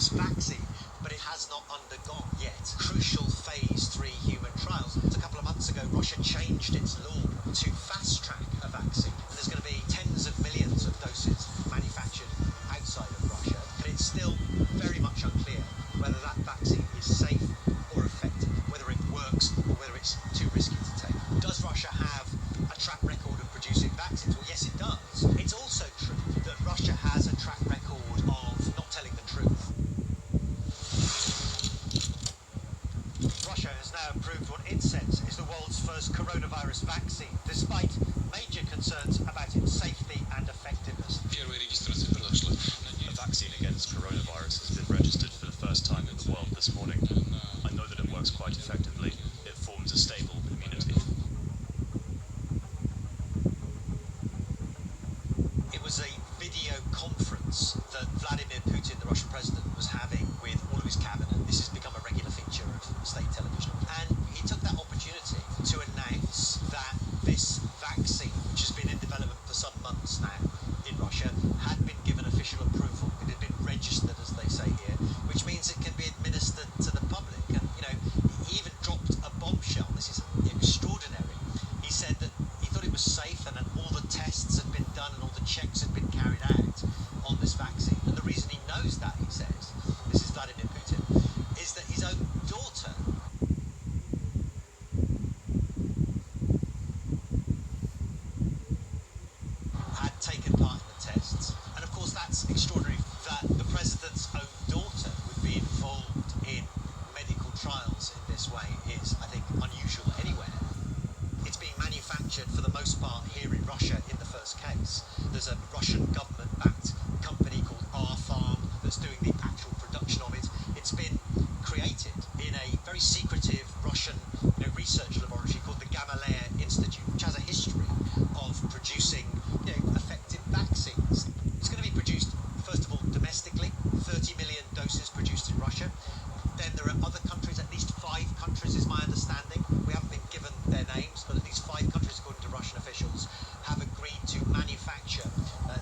this vaccine, but it has not undergone yet crucial phase 3 human trials. A couple of months ago, Russia changed its law to fast-track a vaccine, and there's going to be tens of millions of doses manufactured outside of Russia, but it's still very much unclear whether that vaccine is safe or effective, whether it works or whether it's too risky to take. Does Russia have a track record of producing vaccines? Well, yes, it does. It's also true that Russia has a track record of not telling the truth. Russia has now approved what it says is the world's first coronavirus vaccine, despite major concerns about its safety and effectiveness. A vaccine against coronavirus has been registered for the first time in the world this morning. I know that it works quite effectively. It forms a stable immunity. It was a video conference that Vladimir Putin, the Russian president, was having with all of his cabinet. This has become a regular feature of state television. And he took that opportunity to announce that this vaccine, which has been in development for some months now in Russia, had been given official approval. It had been registered, as they say here, which means it can be administered to the public. And, he even dropped a bombshell. This is extraordinary. He said that he thought it was safe and that all the tests had been done and all the checks had been carried out on this vaccine. And the reason he knows that, he says, this is Vladimir Putin, is that his own daughter had taken part in the tests. And of course that's extraordinary that the president's own daughter would be involved in medical trials in this way is, I think, unusual anywhere. It's being manufactured for the most part here in Russia in the first case. There's a Russian government-backed company called R-Farm that's doing the actual production of it. It's been created in a very secretive Russian research laboratory called the Gamaleya Institute, which has a history of producing effective vaccines. It's going to be produced, first of all, domestically, 30 million doses produced in Russia. Then there are other countries, at least 5 countries is my understanding. We haven't been given their names, but at least 5 countries, according to Russian officials, have agreed to manufacture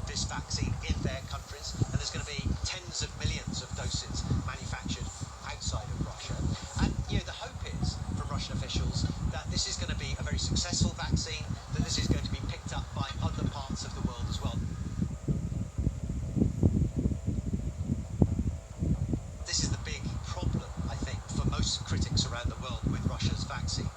this vaccine in their countries. And there's going to be tens of millions of doses manufactured outside of Russia. And, the hope is, from Russian officials, that this is going to be a very successful vaccine, that this is going to be picked up by other parts of the world as well. This is the big problem, I think, for most critics around the world with Russia's vaccine,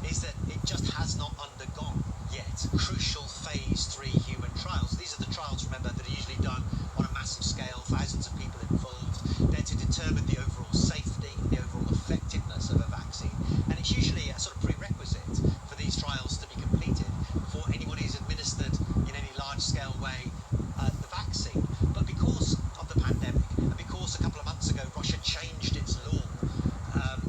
is that it just has not undergone yet crucial phase 3 human trials. These are the trials, remember, that are usually done on a massive scale, thousands of people involved. They're to determine the overall safety, the overall effectiveness of a vaccine. And it's usually a sort of prerequisite for these trials to be completed before anybody is administered in any large-scale way the vaccine. But because of the pandemic, and because a couple of months ago Russia changed its law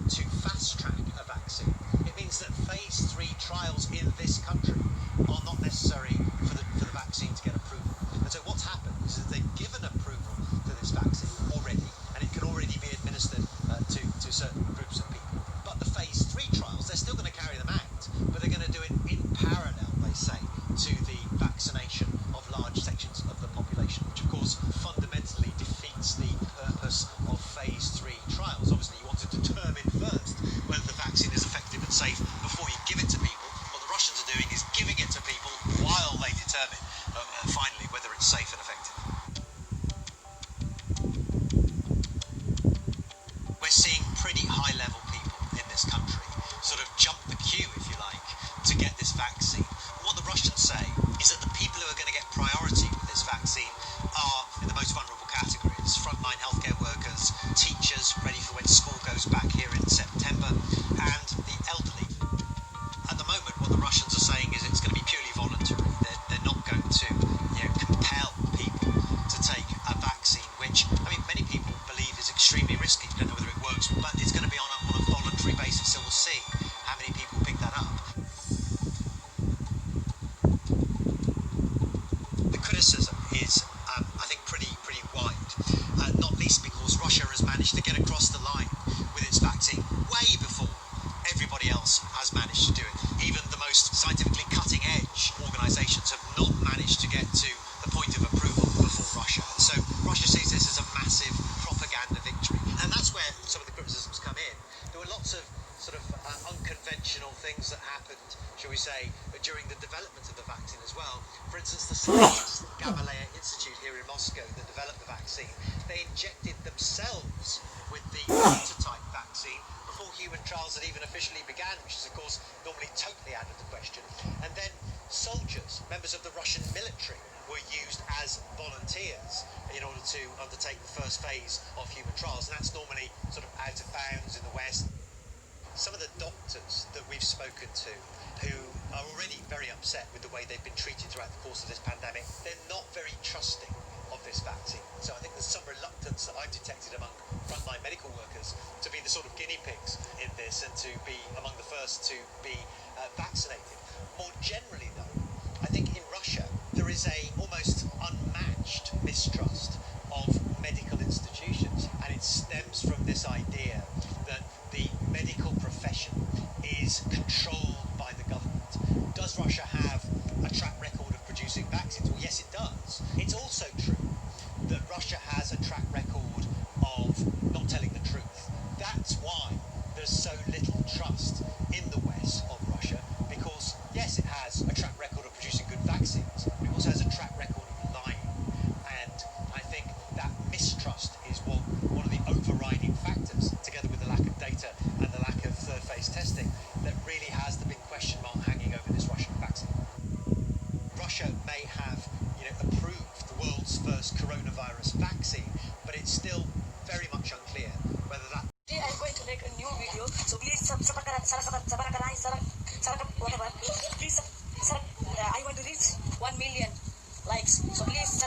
to fast-track a vaccine, it means that phase 3 trials in this country are not necessary for the vaccine to get approval. And so what's happened is that they've given approval to this vaccine already, and it can already be administered to certain groups of people. But the phase 3 trials, they're still going to carry them out, but they're going to do it in parallel, they say, to the vaccination of large sections of the population, which of course fundamentally defeats the purpose of phase 3 trials. Obviously you want to determine first whether the vaccine is effective and safe before you give it to people. What the Russians are doing is giving it to people while they determine finally whether it's safe and effective. We're seeing pretty high-level people in this country sort of jump the queue, if you like, to get this vaccine. And what the Russians say is that the people who are going to get priority with this vaccine are in the most vulnerable categories: frontline healthcare workers, teachers ready for when school goes back here in September, and the elderly. At the moment, what the Russians are saying is it's going to be purely voluntary. They're not going to compel people to take a vaccine, which, many people believe is extremely risky. We don't know whether it works, but it's going to be on a voluntary basis, so we'll see how many people pick that up. The criticism is, I think, pretty wide, not least because Russia has managed to get across the line with its vaccine way before everybody else has managed to do it. Even the most scientifically cutting-edge organisations have not managed to get to the point of approval before Russia. So Russia sees this as a massive propaganda victory. treated themselves with the prototype vaccine before human trials had even officially began, which is, of course, normally totally out of the question. And then soldiers, members of the Russian military, were used as volunteers in order to undertake the first phase of human trials. And that's normally sort of out of bounds in the West. Some of the doctors that we've spoken to who are already very upset with the way they've been treated throughout the course of this pandemic, they're not very trusting of this vaccine. So I think there's some reluctance that I've detected among frontline medical workers to be the sort of guinea pigs in this and to be among the first to be vaccinated. More generally though, I think in Russia there is a almost unmatched mistrust of medical institutions, and it stems from this idea that the medical profession is controlled by the government. Does Russia have a track record of producing vaccines? Well, yes, it does. It's also true that Russia has a track record of not telling the truth. That's why there's so little trust in the West of Russia, because yes, it has a track record of producing good vaccines, but it also has a track record of lying. And I think that mistrust is one of the overriding factors, together with the lack of data and the lack of third phase testing, that really has the big question mark hanging over this Russian vaccine. Russia may have, approved the world's first coronavirus vaccine, but it's still very much unclear whether that. I'm going to make a new video, so please I want to reach 1 million likes. So please